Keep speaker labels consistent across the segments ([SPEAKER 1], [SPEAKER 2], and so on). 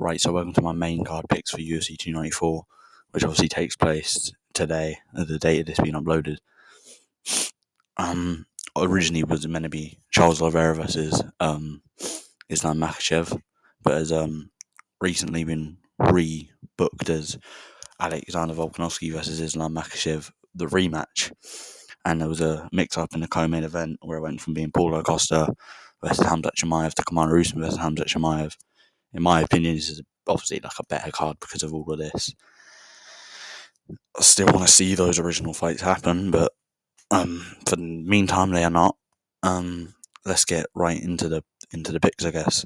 [SPEAKER 1] Right, so welcome to my main card picks for UFC 294, which obviously takes place today, at the date of this being uploaded. Originally was meant to be Charles Oliveira versus Islam Makhachev, but has recently been rebooked as Alexander Volkanovski versus Islam Makhachev, the rematch. And there was a mix-up in the co-main event where it went from being Paulo Costa versus Khamzat Chimaev to Kamaru Usman versus Khamzat Chimaev. In my opinion, this is obviously like a better card because of all of this. I still want to see those original fights happen, but for the meantime, they are not. Let's get right into the picks, I guess.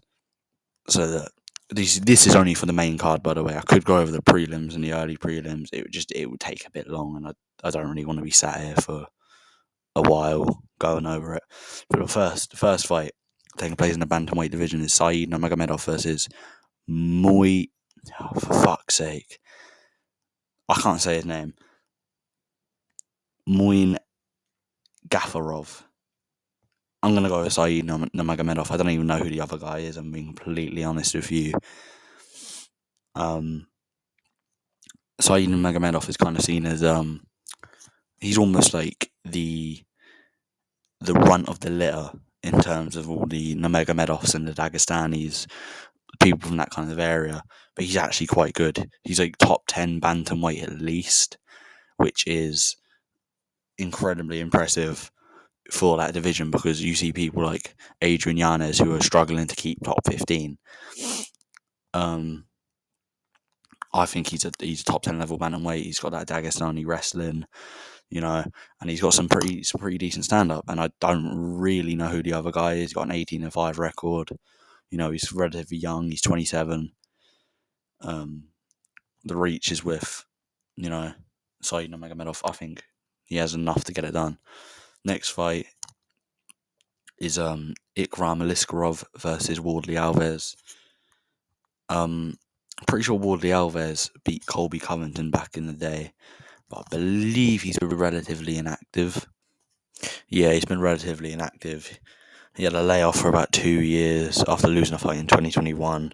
[SPEAKER 1] So that this is only for the main card, by the way. I could go over the prelims and the early prelims. It would take a bit long, and I don't really want to be sat here for a while going over it. But the first fight taking place in the bantamweight division is Saeed Nurmagomedov versus for fuck's sake, I can't say his name. Moin Gafarov. I'm going to go with Saeed Nurmagomedov. I don't even know who the other guy is, I'm being completely honest with you. Saeed Nurmagomedov is kind of seen as, he's almost like the runt of the litter in terms of all the Nurmagomedovs and the Dagestanis, people from that kind of area. But he's actually quite good. He's like top 10 bantamweight at least, which is incredibly impressive for that division, because you see people like Adrian Yanez who are struggling to keep top 15. I think he's a top 10 level bantamweight. He's got that Dagestani wrestling, and he's got some pretty decent stand up. And I don't really know who the other guy is. He's got an 18-5 record. He's relatively young. He's 27. The reach is with, Saeed Nurmagomedov. I think he has enough to get it done. Next fight is Ikram Aliskerov versus Wardley Alves. Pretty sure Wardley Alves beat Colby Covington back in the day, but I believe he's been relatively inactive. Yeah, he's been relatively inactive. He had a layoff for about 2 years after losing a fight in 2021,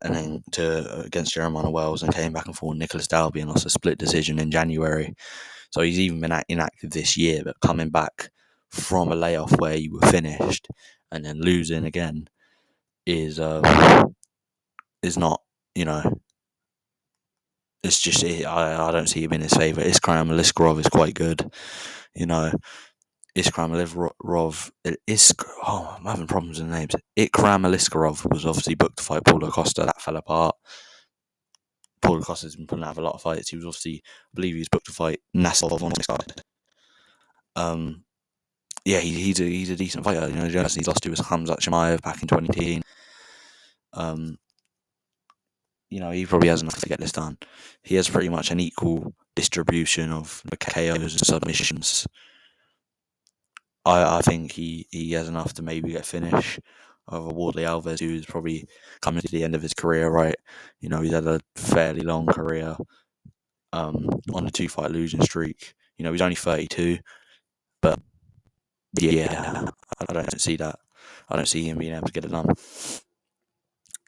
[SPEAKER 1] and then against Jeremiah Wells, and came back and fought Nicholas Dalby and lost a split decision in January. So he's even been inactive this year, but coming back from a layoff where you were finished and then losing again is not, it's just, I don't see him in his favour. Ikram Aliskerov is quite good, Ikram Aliskerov, I'm having problems with the names. Ikram Aliskerov was obviously booked to fight Paulo Costa. That fell apart. Paulo Costa's been pulling out of a lot of fights. He was obviously, I believe he was booked to fight Nasser on this side. Yeah, he's a decent fighter. The only person he's lost to was Khamzat Chimaev back in 2018. He probably has enough to get this done. He has pretty much an equal distribution of KOs and submissions. I think he has enough to maybe get a finish over Wardley Alves, who's probably coming to the end of his career, right? He's had a fairly long career on a 2-fight losing streak. He's only 32, but yeah, I don't see that. I don't see him being able to get it done.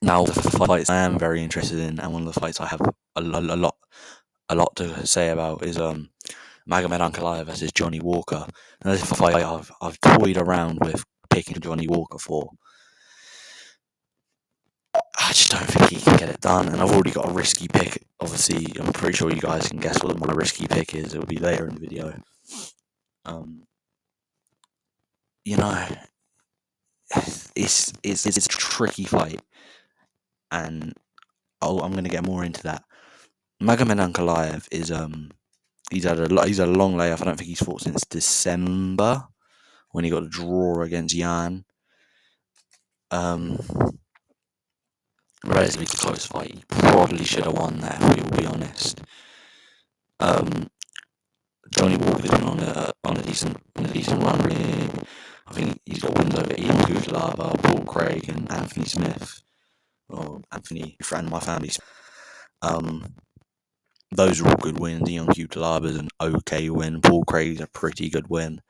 [SPEAKER 1] Now, the fights I am very interested in, and one of the fights I have a lot to say about, is Magomed Ankalaev versus Johnny Walker. And this is a fight I've toyed around with picking Johnny Walker for. I just don't think he can get it done, and I've already got a risky pick. Obviously, I'm pretty sure you guys can guess what my risky pick is. It'll be later in the video. It's a tricky fight, and I'm going to get more into that. Magomed Ankalaev is he's had a long layoff. I don't think he's fought since December when he got a draw against Yan. Relatively close fight. He probably should have won that, if we will be honest. Johnny Walker's been on a decent run, really. I think he's got wins over Ian Kutalaba, Paul Craig, and Anthony Smith. Or Anthony, friend of my family. Those are all good wins. Ian Kutalaba's an okay win. Paul Craig's a pretty good win.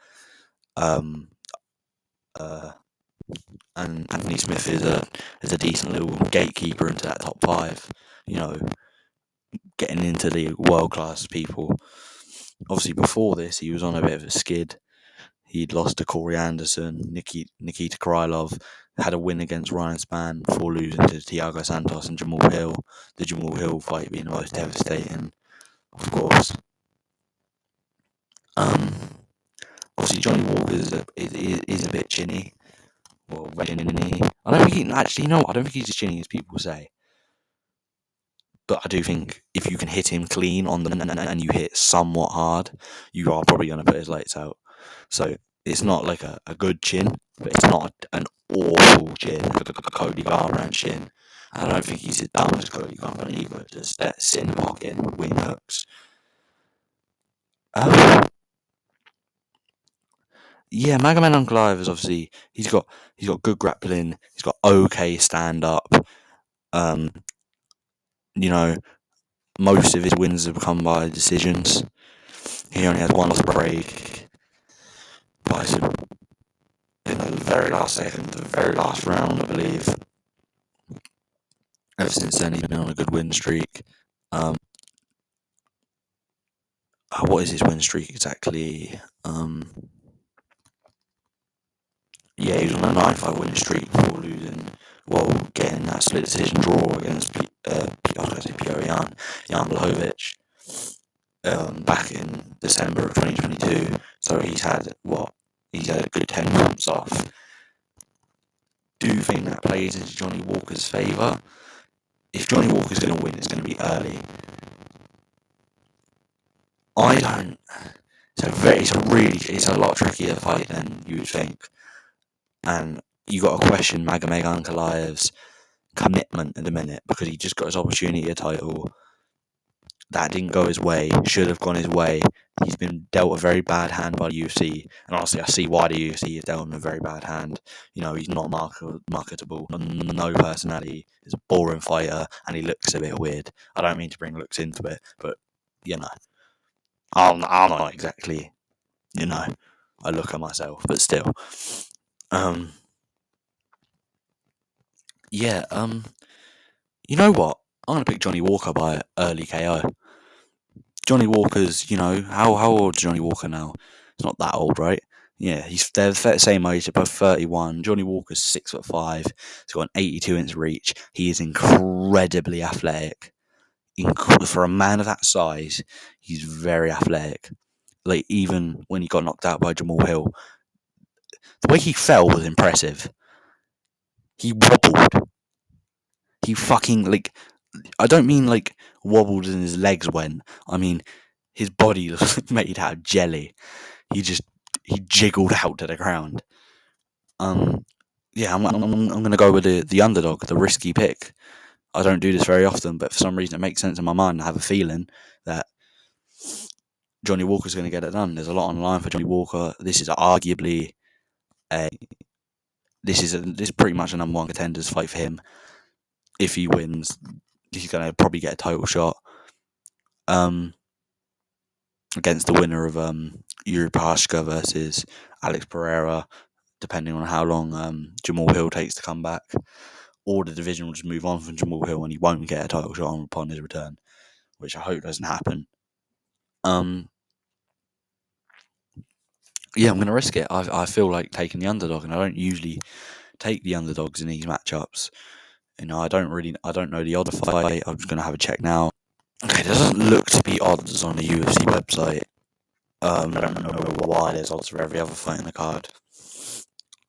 [SPEAKER 1] and Anthony Smith is a decent little gatekeeper into that top five. You know, getting into the world class people. Obviously, before this, he was on a bit of a skid. He'd lost to Corey Anderson, Nikita Krylov, had a win against Ryan Spann before losing to Thiago Santos and Jamal Hill. The Jamal Hill fight being the most devastating, of course. Obviously, Johnny Walker is a bit chinny. Well, chinny. I don't think he actually. No, I don't think he's as chinny as people say. But I do think if you can hit him clean on the and you hit somewhat hard, you are probably going to put his lights out. So it's not like a good chin, but it's not an awful chin, like a Cody Garbrandt chin. I don't think he's as dumb as Cody Garbrandt either, just that sit in the pocket and wing hooks. Yeah, Magomed Ankalaev is obviously he's got good grappling, he's got okay stand up. Um, you know, most of his wins have come by decisions. He only has one loss break by in the very last second, the very last round, I believe. Ever since then, he's been on a good win streak. What is his win streak exactly? Yeah, he was on a 9-5 win streak before losing. Well, getting that split decision draw against Piotr Jan Blachowicz back in December of 2022. So he's had a good 10 months off. Do you think that plays into Johnny Walker's favour? If Johnny Walker's going to win, it's going to be early. I don't. It's a lot trickier fight than you would think, and you got to question Magomed Ankalaev's commitment at the minute because he just got his opportunity a title. That didn't go his way. Should have gone his way. He's been dealt a very bad hand by the UFC, and honestly, I see why the UFC is dealt him a very bad hand. You know, he's not marketable, no personality. He's a boring fighter, and he looks a bit weird. I don't mean to bring looks into it, but you know, I'm not exactly, you know, I look at myself, but still, yeah, you know what? I'm gonna pick Johnny Walker by early KO. Johnny Walker's, you know, how old is Johnny Walker now? He's not that old, right? Yeah, they're the same age, they're both 31. Johnny Walker's 6'5". He's got an 82-inch reach. He is incredibly athletic. For a man of that size, he's very athletic. Like, even when he got knocked out by Jamal Hill, the way he fell was impressive. He wobbled. He fucking, like, I don't mean like wobbled and his legs went. I mean, his body was made out of jelly. He jiggled out to the ground. Yeah, I'm gonna go with the underdog, the risky pick. I don't do this very often, but for some reason it makes sense in my mind. I have a feeling that Johnny Walker's going to get it done. There's a lot on the line for Johnny Walker. This is arguably this is pretty much a number one contenders fight for him. If he wins, he's going to probably get a title shot. Against the winner of Yuri Prochazka versus Alex Pereira, depending on how long Jamal Hill takes to come back. Or the division will just move on from Jamal Hill and he won't get a title shot upon his return, which I hope doesn't happen. Yeah, I'm going to risk it. I feel like taking the underdog, and I don't usually take the underdogs in these matchups. You know, I don't know the odds of fight. I'm just going to have a check now. Okay, there doesn't look to be odds on the UFC website. I don't know why there's odds for every other fight in the card.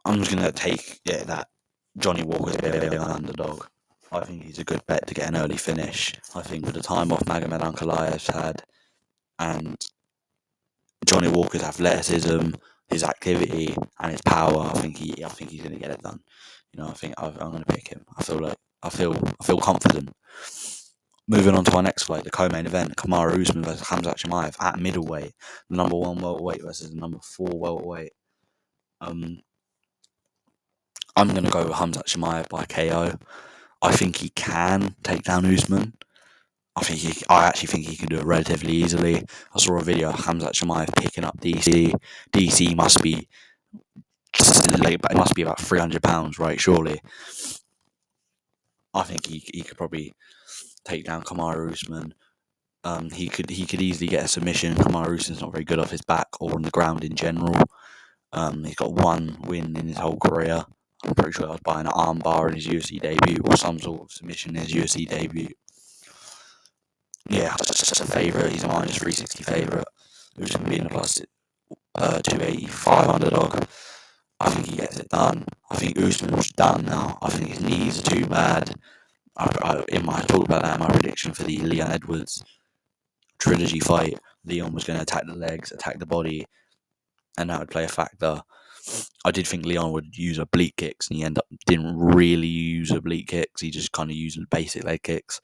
[SPEAKER 1] I'm just going to take that Johnny Walker's an underdog. I think he's a good bet to get an early finish. I think with the time off Magomed Ankalaev's had and Johnny Walker's athleticism, his activity, and his power, I think he's going to get it done. You know, I think I'm going to pick him. I feel confident. Moving on to our next fight, the co-main event: Kamaru Usman versus Khamzat Chimaev at middleweight, the number 1 welterweight versus the number 4 welterweight. I'm going to go with Khamzat Chimaev by KO. I think he can take down Usman. I actually think he can do it relatively easily. I saw a video of Khamzat Chimaev picking up DC. DC must be like, it must be about £300, right? Surely. I think he could probably take down Kamaru Usman. He could easily get a submission. Kamaru Usman's not very good off his back or on the ground in general. He's got one win in his whole career. I'm pretty sure that was by an armbar in his UFC debut or some sort of submission in his UFC debut. Yeah, just a favourite. He's a minus 360 favourite. Usman being a plus 285 underdog. I think he gets it done. I think Usman's done now. I think his knees are too bad. I talked about that in my prediction for the Leon Edwards trilogy fight. Leon was going to attack the legs, attack the body, and that would play a factor. I did think Leon would use oblique kicks, and he didn't really use oblique kicks. He just kind of used basic leg kicks.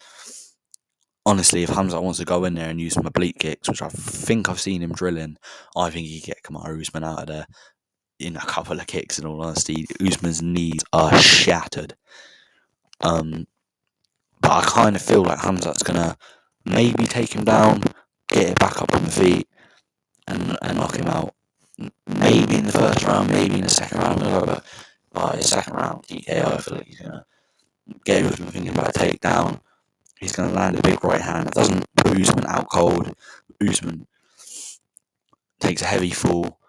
[SPEAKER 1] Honestly, if Hamzat wants to go in there and use some oblique kicks, which I think I've seen him drilling, I think he could get Kamaru Usman out of there in a couple of kicks. In all honesty, Usman's knees are shattered. But I kind of feel like Hamzat's gonna maybe take him down, get it back up on the feet, and knock him out. Maybe in the first round, maybe in the second round. But by the second round, TKO, I feel like he's gonna get Usman thinking about a takedown. He's gonna land a big right hand. It doesn't put Usman out cold. Usman takes a heavy fall,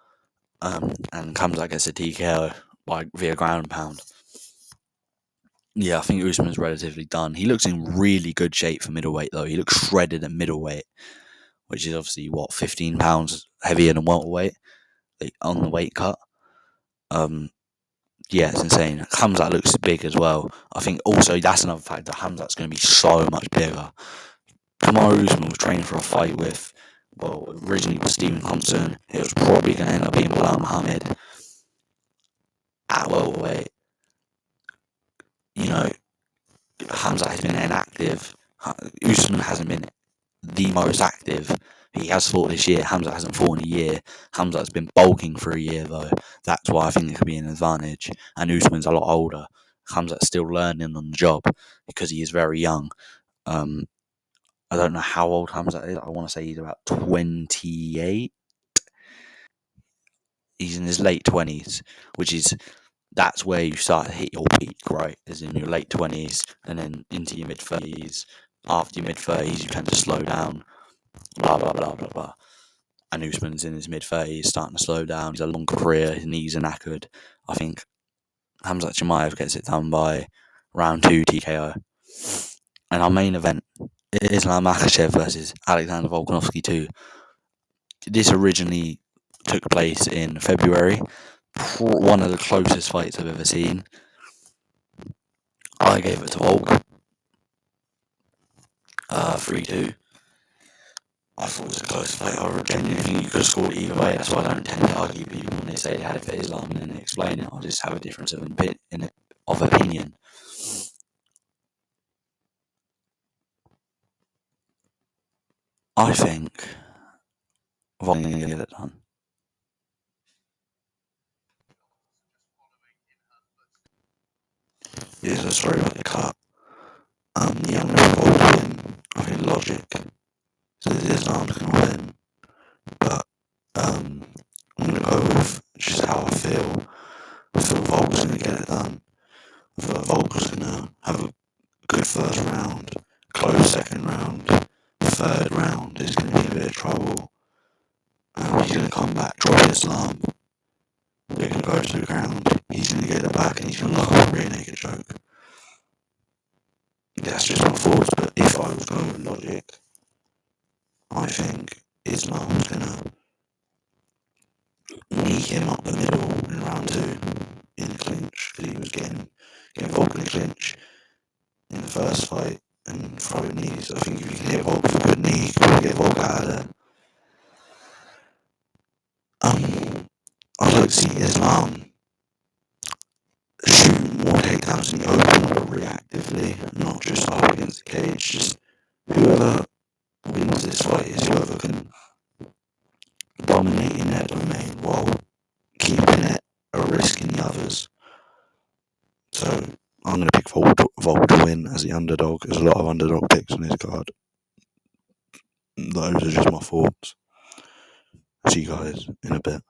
[SPEAKER 1] and comes out gets a TKO via ground pound. Yeah, I think Usman's relatively done. He looks in really good shape for middleweight, though. He looks shredded at middleweight, which is obviously, 15 pounds heavier than welterweight, on the weight cut. Yeah, it's insane. Hamzat looks big as well. I think also that's another factor. Hamzat's going to be so much bigger. Kamaru Usman was training for a fight with, originally with Stephen Thompson. It was probably going to end up being Bilal Muhammad at welterweight. Hamzat has been inactive. Usman hasn't been the most active. He has fought this year. Hamzat hasn't fought in a year. Hamzat's been bulking for a year, though. That's why I think it could be an advantage. And Usman's a lot older. Hamzat's still learning on the job because he is very young. I don't know how old Hamzat is. I want to say he's about 28. He's in his late 20s, that's where you start to hit your peak, right? Is in your late 20s and then into your mid 30s. After your mid 30s, you tend to slow down. Blah, blah, blah, blah, blah. And Usman's in his mid 30s, starting to slow down. He's a long career. His knees are knackered. I think Hamzat Chimaev gets it done by round 2 TKO. And our main event, Islam Makhachev versus Alexander Volkanovski 2. This originally took place in February. One of the closest fights I've ever seen. I gave it to Volk. 3-2. I thought it was a close fight. I genuinely think you could have scored either way. That's why I don't tend to argue people when they say they had it for Islam and then they explain it. I'll just have a difference of opinion. I think Volk going to get it done. Yeah, so sorry about the cut. Yeah, I'm going to go win. I think logic says Islam's going to win. But I'm going to go with just how I feel. I feel Volk's going to get it done. I feel like Volk's going to have a good first round, close second round. Third round is going to be a bit of trouble. He's going to come back, drop Islam. They're going to go to the ground. He's going to get it back and he's going to knock out a rear naked choke. That's just my thoughts, but if I was going with logic, I think Islam's going to knee him up the middle in round 2 in the clinch, because he was getting Volk in the clinch in the first fight and throwing knees. I think if you can hit Volk with a good knee, you can get Volk out of there. I'd like to see Islam shoot more takedowns in the open, but reactively, not just up against the cage. Just whoever wins this fight is whoever can dominate in their domain while keeping it a risk in the others. So I'm going to pick Volk to win as the underdog. There's a lot of underdog picks on this card. Those are just my thoughts. See you guys in a bit.